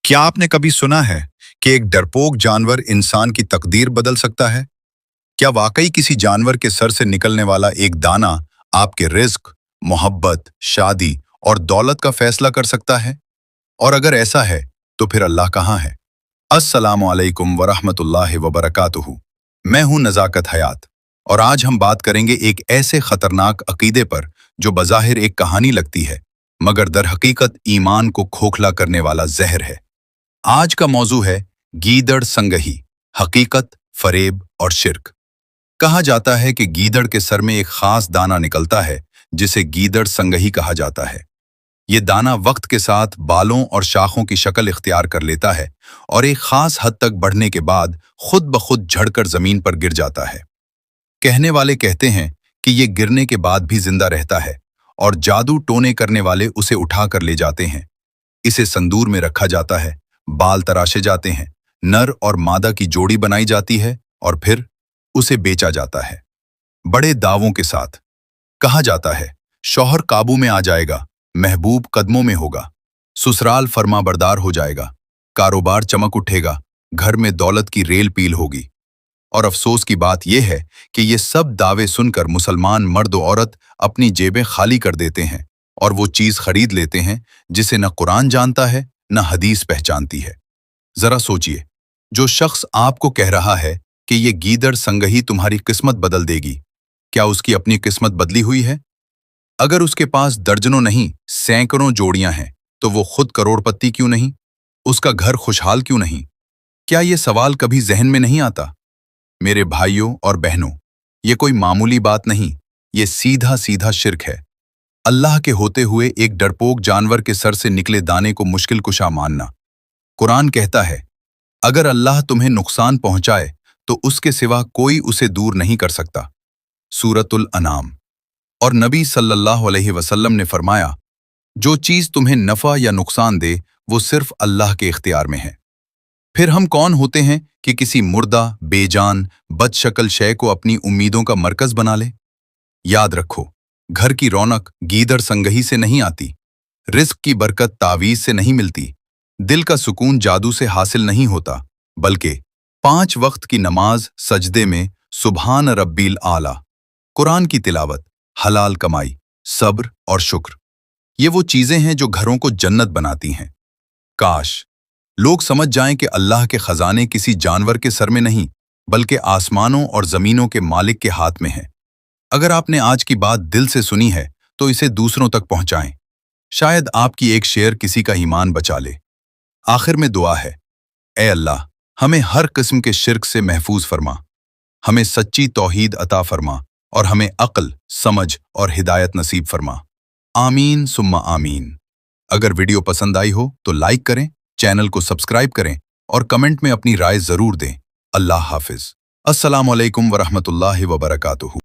क्या आपने कभी सुना है कि एक डरपोक जानवर इंसान की तकदीर बदल सकता है? क्या वाकई किसी जानवर के सर से निकलने वाला एक दाना आपके रिस्क, मोहब्बत, शादी और दौलत का फैसला कर सकता है? और अगर ऐसा है, तो फिर अल्लाह कहाँ है? अस्सलामु अलैकुम वरहमतुल्लाहि वबरकातुहू। मैं हूं नज़ाकत हयात, और आज हम बात करेंगे एक ऐसे खतरनाक अकीदे पर जो बज़ाहिर एक कहानी लगती है, मगर दर हकीकत ईमान को खोखला करने वाला जहर है। आज का मौजू है गीदड़ संगही, हकीकत, फरेब और शिर्क। कहा जाता है कि गीदड़ के सर में एक खास दाना निकलता है जिसे गीदड़ संगही कहा जाता है। ये दाना वक्त के साथ बालों और शाखों की शक्ल इख्तियार कर लेता है और एक खास हद तक बढ़ने के बाद खुद ब खुद झड़कर जमीन पर गिर जाता है। कहने वाले कहते हैं कि ये गिरने के बाद भी जिंदा रहता है और जादू टोने करने वाले उसे उठा कर ले जाते हैं। इसे संदूर में रखा जाता है, बाल तराशे जाते हैं, नर और मादा की जोड़ी बनाई जाती है और फिर उसे बेचा जाता है बड़े दावों के साथ। कहा जाता है शौहर काबू में आ जाएगा, महबूब कदमों में होगा, ससुराल फरमाबरदार हो जाएगा, कारोबार चमक उठेगा, घर में दौलत की रेल पील होगी। और अफसोस की बात यह है कि ये सब दावे सुनकर मुसलमान मर्द और औरत अपनी जेबें खाली कर देते हैं और वो चीज खरीद लेते हैं जिसे न कुरान जानता है न हदीस पहचानती है। जरा सोचिए, जो शख्स आपको कह रहा है कि ये गीदड़ संगही तुम्हारी किस्मत बदल देगी, क्या उसकी अपनी किस्मत बदली हुई है? अगर उसके पास दर्जनों नहीं सैकड़ों जोड़ियां हैं, तो वो खुद करोड़पति क्यों नहीं? उसका घर खुशहाल क्यों नहीं? क्या ये सवाल कभी जहन में नहीं आता? मेरे भाइयों और बहनों, ये कोई मामूली बात नहीं, ये सीधा सीधा शिर्क है। अल्लाह के होते हुए एक डरपोक जानवर के सर से निकले दाने को मुश्किल कुशा मानना। कुरान कहता है, अगर अल्लाह तुम्हें नुकसान पहुंचाए तो उसके सिवा कोई उसे दूर नहीं कर सकता। सूरतुल अनाम। और नबी सल्लल्लाहु अलैहि वसल्लम ने फरमाया, जो चीज तुम्हें नफा या नुकसान दे वो सिर्फ अल्लाह के इख्तियार में है। फिर हम कौन होते हैं कि किसी मुर्दा, बेजान, बदशक्ल शय को अपनी उम्मीदों का मरकज बना ले? याद रखो, घर की रौनक गीदड़ संगही से नहीं आती, रिस्क की बरकत तावीज से नहीं मिलती, दिल का सुकून जादू से हासिल नहीं होता, बल्कि 5 वक्त की नमाज, सजदे में सुबहान रब्बिल आला, कुरान की तिलावत, हलाल कमाई, सब्र और शुक्र, ये वो चीजें हैं जो घरों को जन्नत बनाती हैं। काश लोग समझ जाएं कि अल्लाह के खजाने किसी जानवर के सर में नहीं, बल्कि आसमानों और जमीनों के मालिक के हाथ में हैं। अगर आपने आज की बात दिल से सुनी है तो इसे दूसरों तक पहुंचाएं। शायद आपकी एक शेयर किसी का ईमान बचा ले। आखिर में दुआ है, ए अल्लाह, हमें हर किस्म के शिर्क से महफूज फरमा, हमें सच्ची तौहीद अता फरमा और हमें अक्ल, समझ और हिदायत नसीब फरमा। आमीन सुम्मा आमीन। अगर वीडियो पसंद आई हो तो लाइक करें, चैनल को सब्सक्राइब करें और कमेंट में अपनी राय जरूर दें। अल्लाह हाफिज। अस्सलामु अलैकुम वरहमतुल्लाहि वबरकातुहू।